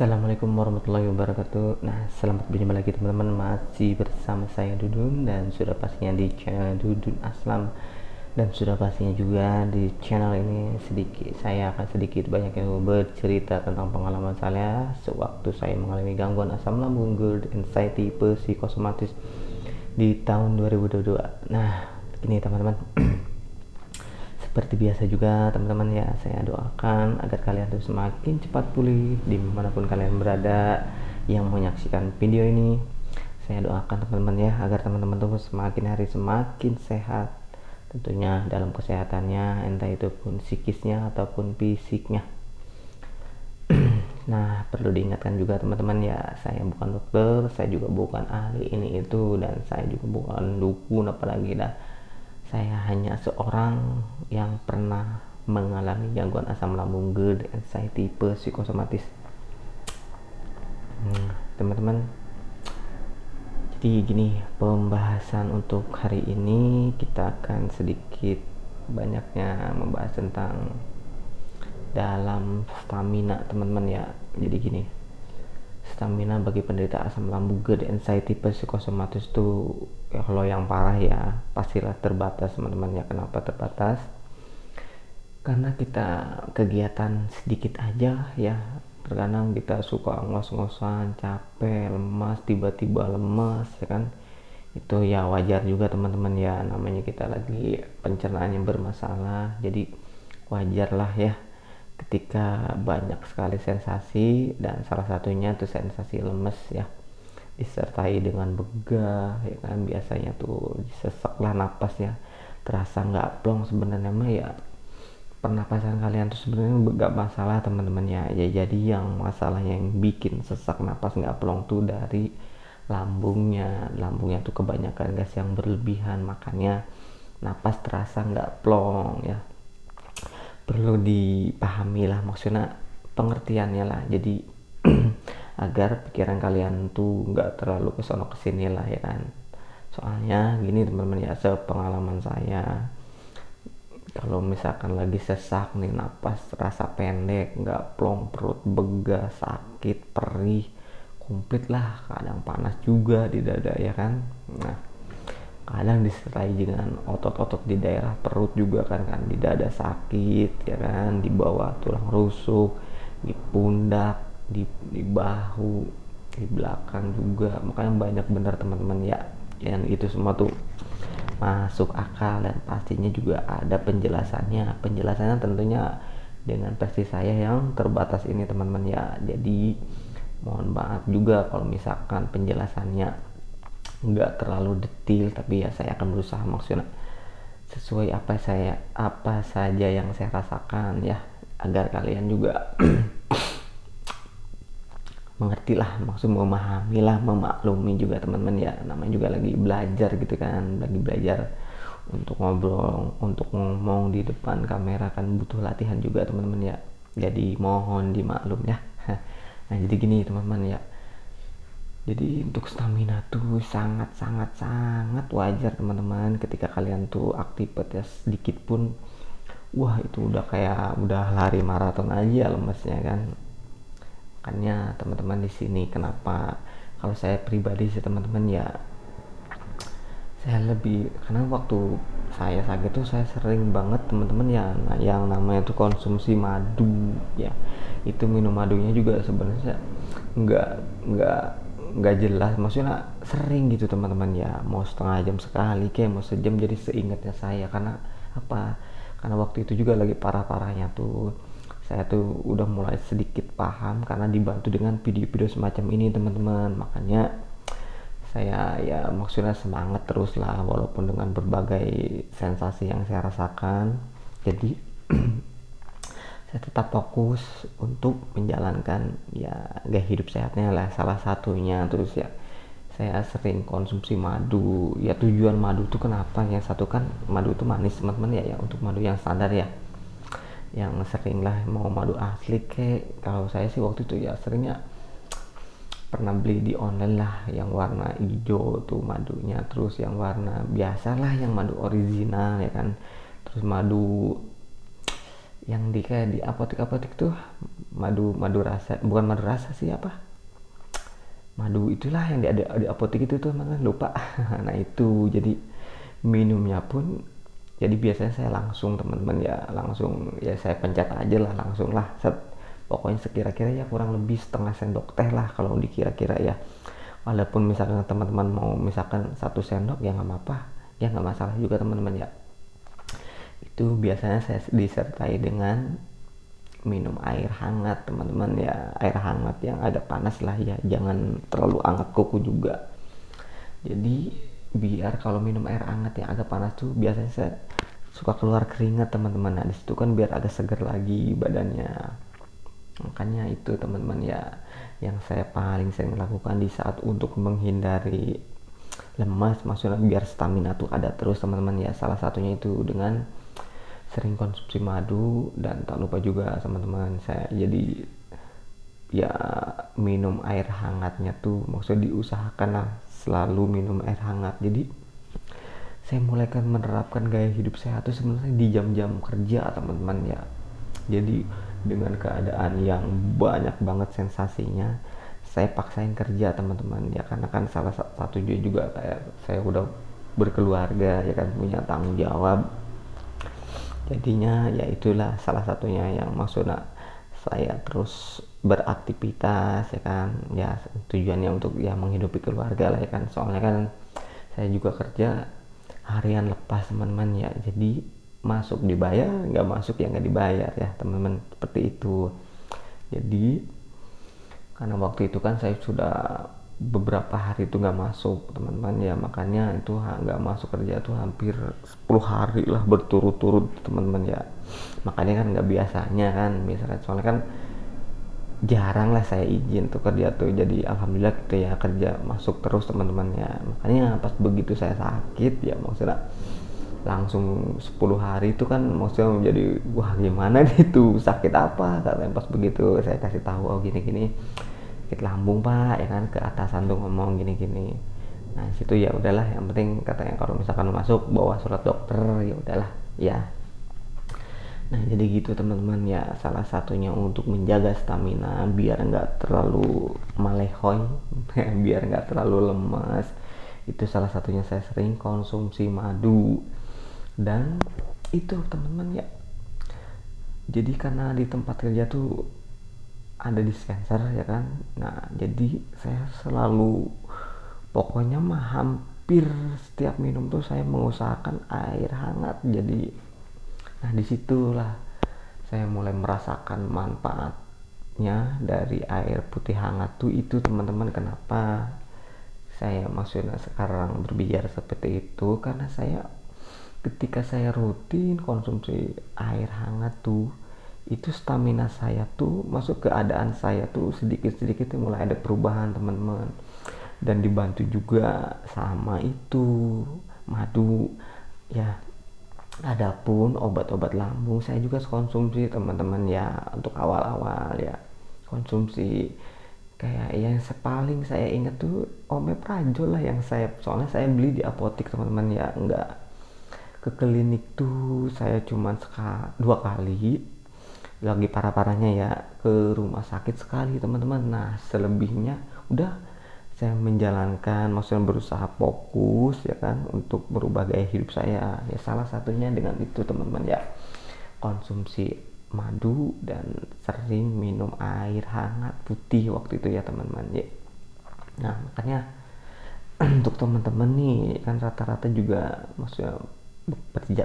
Assalamualaikum warahmatullahi wabarakatuh. Nah, selamat berjumpa lagi teman-teman. Masih bersama saya Dudun, dan sudah pastinya di channel Dudun Aslam. Dan sudah pastinya juga di channel ini saya akan sedikit banyak yang bercerita tentang pengalaman saya sewaktu saya mengalami gangguan asam lambung, GERD, anxiety, psikosomatis di tahun 2022. Nah, gini teman-teman. Seperti biasa juga teman-teman ya, saya doakan agar kalian tuh semakin cepat pulih dimanapun kalian berada yang menyaksikan video ini. Saya doakan teman-teman ya, agar teman-teman tuh semakin hari semakin sehat, tentunya dalam kesehatannya, entah itu pun psikisnya ataupun fisiknya. Nah, perlu diingatkan juga teman-teman ya, saya bukan dokter, saya juga bukan ahli ini itu, dan saya juga bukan dukun apalagi dah. Saya hanya seorang yang pernah mengalami gangguan asam lambung, GERD, anxiety, psikosomatis. Teman-teman, jadi gini, pembahasan untuk hari ini kita akan sedikit banyaknya membahas tentang dalam stamina teman-teman ya. Jadi gini, stamina bagi penderita asam lambung, GERD, anxiety, psikosomatis itu ya, kalau yang parah ya pastilah terbatas teman-teman ya. Kenapa terbatas? Karena kita kegiatan sedikit aja ya, terkadang kita suka ngos-ngosan, capek, lemas, tiba-tiba lemas ya kan. Itu ya wajar juga teman-teman ya, namanya kita lagi pencernaan yang bermasalah, jadi wajar lah ya ketika banyak sekali sensasi, dan salah satunya tuh sensasi lemes ya, disertai dengan begah ya kan. Biasanya tuh sesak lah napasnya, terasa nggak plong sebenarnya mah ya. Pernapasan kalian tuh sebenarnya nggak masalah teman-teman ya. Jadi yang masalahnya yang bikin sesak napas nggak plong tuh dari lambungnya tuh kebanyakan gas yang berlebihan, makanya napas terasa nggak plong ya. Perlu dipahami lah, maksudnya pengertiannya lah, jadi agar pikiran kalian tuh nggak terlalu kesono kesini lah ya kan. Soalnya gini teman-teman ya, sepengalaman saya, kalau misalkan lagi sesak nih, napas terasa pendek, nggak plong, perut begah, sakit, perih, komplit lah, kadang panas juga di dada ya kan. Nah, kadang disertai dengan otot-otot di daerah perut juga kan, di dada sakit ya kan, di bawah tulang rusuk, di pundak, di bahu, di belakang juga. Makanya banyak bener teman-teman ya, yang itu semua tuh masuk akal, dan pastinya juga ada penjelasannya tentunya dengan versi saya yang terbatas ini teman-teman ya. Jadi mohon maaf juga kalau misalkan penjelasannya nggak terlalu detail, tapi ya saya akan berusaha maksudnya sesuai apa saja yang saya rasakan ya, agar kalian juga mengerti lah, maksud memahami lah, memaklumi juga teman-teman ya. Namanya juga lagi belajar gitu kan, lagi belajar untuk ngobrol, untuk ngomong di depan kamera kan butuh latihan juga teman-teman ya. Jadi mohon dimaklum ya. Nah, jadi gini teman-teman ya, jadi untuk stamina tuh sangat wajar teman-teman. Ketika kalian tuh aktivitas sedikit pun, wah itu udah kayak udah lari maraton aja lemesnya kan. Makanya teman-teman di sini kenapa kalau saya pribadi sih teman-teman ya, saya lebih, karena waktu saya sakit tuh saya sering banget teman-teman ya, yang namanya tuh konsumsi madu ya. Itu minum madunya juga sebenarnya nggak jelas, maksudnya sering gitu teman-teman ya, mau setengah jam sekali kayak mau sejam, jadi seingatnya saya. Karena apa? Karena waktu itu juga lagi parah-parahnya tuh, saya tuh udah mulai sedikit paham karena dibantu dengan video-video semacam ini teman-teman. Makanya saya ya maksudnya semangat terus lah, walaupun dengan berbagai sensasi yang saya rasakan. Jadi saya tetap fokus untuk menjalankan ya gaya hidup sehatnya lah, salah satunya. Terus ya saya sering konsumsi madu ya. Tujuan madu tuh kenapa ya, satu kan madu itu manis teman-teman ya, untuk madu yang standar ya, yang sering lah mau madu asli kayak, kalau saya sih waktu itu ya seringnya pernah beli di online lah yang warna hijau tuh madunya, terus yang warna biasa lah yang madu original ya kan, terus madu yang di kayak di apotek tuh madu rasa, bukan madu rasa sih, apa, madu itulah yang di apotek itu tuh, mana lupa. Nah itu jadi minumnya pun, jadi biasanya saya langsung teman-teman ya, langsung ya saya pencet aja lah, langsung lah set, pokoknya sekira-kira ya kurang lebih setengah sendok teh lah kalau dikira-kira ya. Walaupun misalkan teman-teman mau misalkan 1 sendok ya nggak apa-apa, ya nggak masalah juga teman-teman ya. Itu biasanya saya disertai dengan minum air hangat teman-teman ya, air hangat yang agak panas lah ya, jangan terlalu hangat kuku juga. Jadi biar kalau minum air hangat yang agak panas tuh biasanya saya suka keluar keringat teman-teman. Nah disitu kan biar agak seger lagi badannya. Makanya itu teman-teman ya yang saya paling sering lakukan di saat untuk menghindari lemas, maksudnya biar stamina tuh ada terus teman-teman ya. Salah satunya itu dengan sering konsumsi madu, dan tak lupa juga teman-teman saya jadi ya minum air hangatnya tuh, maksudnya diusahakan lah selalu minum air hangat. Jadi saya mulai kan menerapkan gaya hidup sehat tuh sebenarnya di jam-jam kerja teman-teman ya. Jadi dengan keadaan yang banyak banget sensasinya, saya paksain kerja teman-teman ya, karena kan salah satu juga kayak saya udah berkeluarga ya kan, punya tanggung jawab. Jadinya ya itulah salah satunya yang maksudnya saya terus beraktivitas ya kan, ya tujuannya untuk ya menghidupi keluarga lah ya kan. Soalnya kan saya juga kerja harian lepas teman-teman ya, jadi masuk dibayar, nggak masuk ya nggak dibayar ya teman-teman, seperti itu. Jadi karena waktu itu kan saya sudah beberapa hari itu nggak masuk teman-teman ya, makanya itu nggak masuk kerja tuh hampir 10 hari lah berturut-turut teman-teman ya. Makanya kan nggak biasanya kan, misalnya soalnya kan jarang lah saya izin tuh kerja tuh, jadi alhamdulillah gitu ya kerja masuk terus teman-teman ya. Makanya pas begitu saya sakit ya, maksudnya langsung 10 hari itu kan maksudnya menjadi wah gimana nih tuh, sakit apa katanya. Pas begitu saya kasih tahu, oh gini-gini sakit lambung pak ya kan, ke atasan tuh ngomong gini-gini. Nah situ ya udahlah, yang penting katanya kalau misalkan masuk bawa surat dokter, ya udahlah ya. Nah jadi gitu teman-teman ya, salah satunya untuk menjaga stamina biar nggak terlalu malehoy biar nggak terlalu lemas, itu salah satunya saya sering konsumsi madu. Dan itu teman-teman ya, jadi karena di tempat kerja tuh ada dispenser ya kan. Nah jadi saya selalu pokoknya mah hampir setiap minum tuh saya mengusahakan air hangat. Jadi nah disitulah saya mulai merasakan manfaatnya dari air putih hangat tuh itu teman-teman. Kenapa saya maksudnya sekarang berbicara seperti itu, karena saya ketika saya rutin konsumsi air hangat tuh, itu stamina saya tuh, masuk keadaan saya tuh sedikit-sedikit mulai ada perubahan teman-teman. Dan dibantu juga sama itu madu ya. Adapun obat-obat lambung saya juga konsumsi teman-teman ya, untuk awal-awal ya konsumsi kayak yang paling saya ingat tuh omeprazol lah, yang saya soalnya saya beli di apotek teman-teman ya, enggak ke klinik tuh saya cuman 2 kali, lagi parah-parahnya ya ke rumah sakit sekali teman-teman. Nah selebihnya udah saya menjalankan, maksudnya berusaha fokus ya kan untuk berubah gaya hidup saya ya, salah satunya dengan itu teman-teman ya, konsumsi madu dan sering minum air hangat putih waktu itu ya teman-teman ya. Nah makanya untuk teman-teman nih kan rata-rata juga maksudnya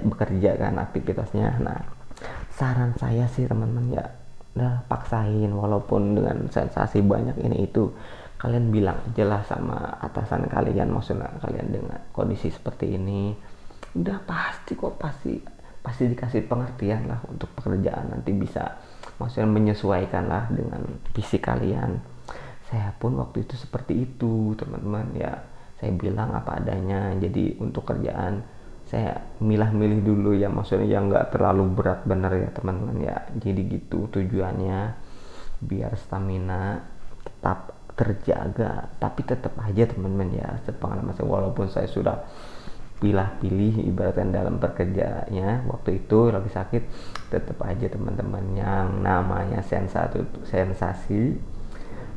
bekerja kan aktivitasnya. Nah saran saya sih teman-teman ya, udah paksain walaupun dengan sensasi banyak ini itu, kalian bilang aja lah sama atasan kalian, maksudnya kalian dengan kondisi seperti ini, udah pasti kok, pasti dikasih pengertian lah untuk pekerjaan, nanti bisa maksudnya menyesuaikan lah dengan visi kalian. Saya pun waktu itu seperti itu teman-teman ya, saya bilang apa adanya. Jadi untuk kerjaan saya milah-milih dulu ya, maksudnya yang nggak terlalu berat bener ya teman-teman ya. Jadi gitu tujuannya, biar stamina tetap terjaga, tapi tetap aja teman-teman ya, sepengalaman saya walaupun saya sudah pilah-pilih ibaratnya dalam bekerjanya. Waktu itu lagi sakit, tetap aja teman-teman yang namanya sensasi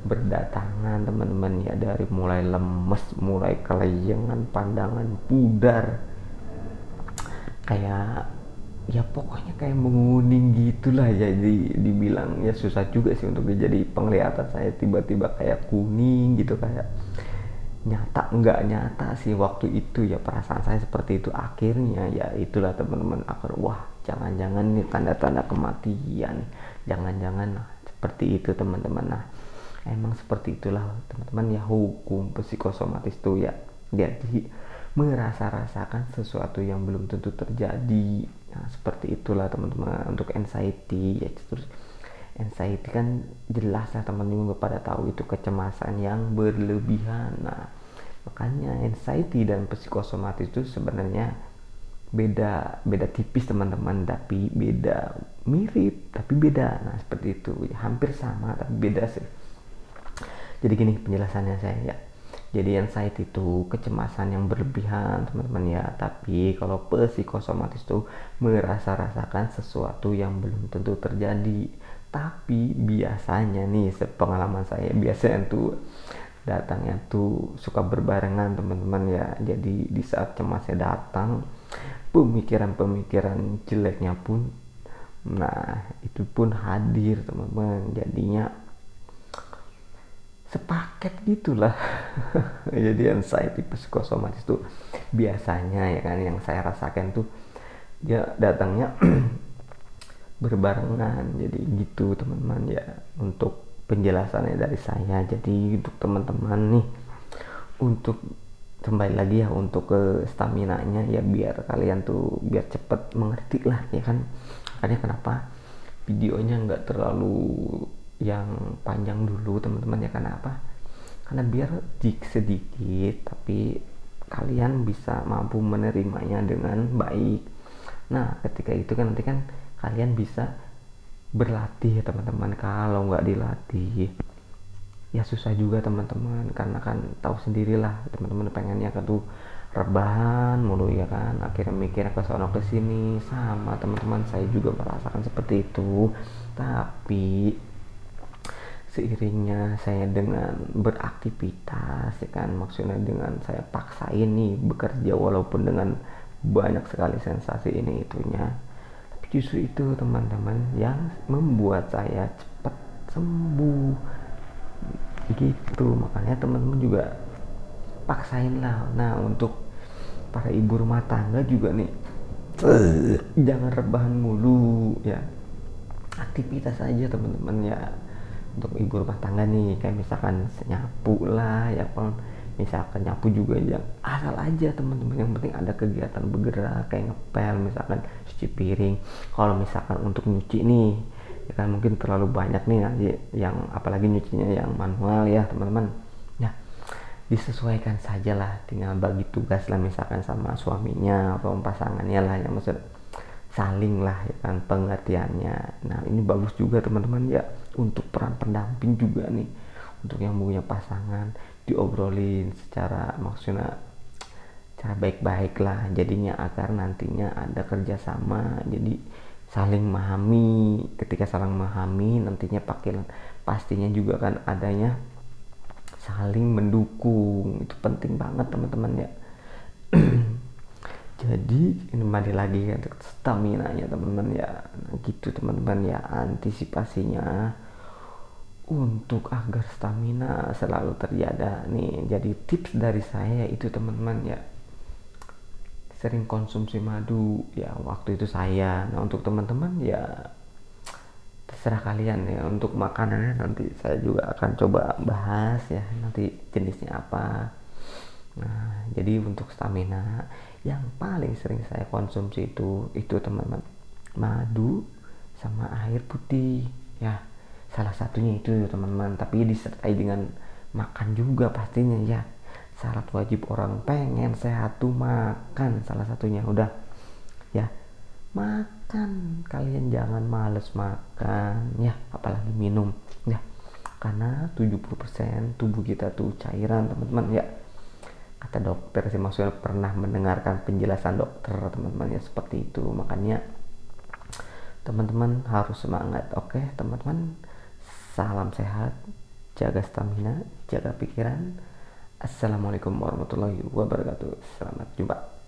berdatangan teman-teman ya, dari mulai lemes, mulai kelayangan, pandangan pudar, kayak ya pokoknya kayak menguning gitulah. Jadi dibilang ya susah juga sih untuk jadi penglihatan saya tiba-tiba kayak kuning gitu, kayak nyata nggak nyata sih waktu itu ya, perasaan saya seperti itu. Akhirnya ya itulah teman-teman, wah jangan-jangan nih tanda-tanda kematian, jangan-jangan seperti itu teman-teman. Nah emang seperti itulah teman-teman ya, hukum psikosomatis tuh ya. Jadi merasa-rasakan sesuatu yang belum tentu terjadi. Nah seperti itulah teman-teman untuk anxiety ya. Terus anxiety kan jelas lah teman-teman pada tahu itu kecemasan yang berlebihan. Nah makanya anxiety dan psikosomatis itu sebenarnya beda tipis teman-teman, tapi beda, mirip tapi beda. Nah seperti itu ya, hampir sama tapi beda sih. Jadi gini penjelasannya saya ya, jadi anxiety itu kecemasan yang berlebihan teman-teman ya, tapi kalau psikosomatis itu merasa-rasakan sesuatu yang belum tentu terjadi. Tapi biasanya nih sepengalaman saya, biasanya tuh datangnya tuh suka berbarengan teman-teman ya. Jadi di saat cemasnya datang, pemikiran-pemikiran jeleknya pun, nah itu pun hadir teman-teman. Jadinya sepaket gitulah. Jadi anxiety psikosomatis tuh biasanya ya kan yang saya rasakan tuh dia datangnya berbarengan. Jadi gitu teman-teman ya, untuk penjelasannya dari saya. Jadi untuk teman-teman nih, untuk kembali lagi ya untuk ke stamina nya ya, biar kalian tuh biar cepet mengerti lah ya kan. Makanya kenapa videonya nggak terlalu yang panjang dulu teman-teman ya, kenapa? Karena biar sedikit tapi kalian bisa mampu menerimanya dengan baik. Nah ketika itu kan nanti kan kalian bisa berlatih ya teman-teman. Kalau nggak dilatih ya susah juga teman-teman, karena kan tahu sendirilah teman-teman pengennya kan tuh rebahan mulu ya kan, akhirnya mikirnya ke sono ke sini. Sama teman-teman, saya juga merasakan seperti itu. Tapi seiringnya saya dengan beraktivitas ya kan, maksudnya dengan saya paksain nih bekerja walaupun dengan banyak sekali sensasi ini itunya, tapi justru itu teman-teman yang membuat saya cepat sembuh gitu. Makanya teman-teman juga paksain lah. Nah untuk para ibu rumah tangga juga nih, jangan rebahan mulu ya, aktivitas aja teman-teman ya. Untuk ibu rumah tangga nih kayak misalkan nyapu lah ya, kalau misalkan nyapu juga yang asal aja teman-teman, yang penting ada kegiatan bergerak kayak ngepel, misalkan cuci piring. Kalau misalkan untuk nyuci nih ya kan mungkin terlalu banyak nih nanti, yang apalagi nyucinya yang manual ya teman-teman ya, disesuaikan saja lah, tinggal bagi tugas lah misalkan sama suaminya atau pasangannya lah, yang maksud saling lah ya kan pengertiannya. Nah ini bagus juga teman-teman ya, untuk peran pendamping juga nih, untuk yang punya pasangan diobrolin secara maksudnya cara baik-baik lah jadinya, agar nantinya ada kerjasama. Jadi saling memahami, ketika saling memahami nantinya pastinya juga kan adanya saling mendukung. Itu penting banget teman-teman ya. Jadi ini kembali lagi ke stamina nya teman-teman ya. Nah, gitu teman-teman ya, antisipasinya untuk agar stamina selalu terjaga nih. Jadi tips dari saya itu teman-teman ya, sering konsumsi madu ya waktu itu saya. Nah untuk teman-teman ya terserah kalian ya. Untuk makanannya nanti saya juga akan coba bahas ya, nanti jenisnya apa. Nah jadi untuk stamina yang paling sering saya konsumsi itu teman-teman madu sama air putih ya, salah satunya itu teman-teman. Tapi disertai dengan makan juga pastinya ya, syarat wajib orang pengen sehat tuh makan, salah satunya udah ya makan. Kalian jangan males makan ya, apalagi minum ya, karena 70% tubuh kita tuh cairan teman-teman ya. kata dokter sih, maksudnya pernah mendengarkan penjelasan dokter teman-teman ya, seperti itu. Makanya teman-teman harus semangat. Oke teman-teman, salam sehat, jaga stamina, jaga pikiran. Assalamualaikum warahmatullahi wabarakatuh. Selamat jumpa.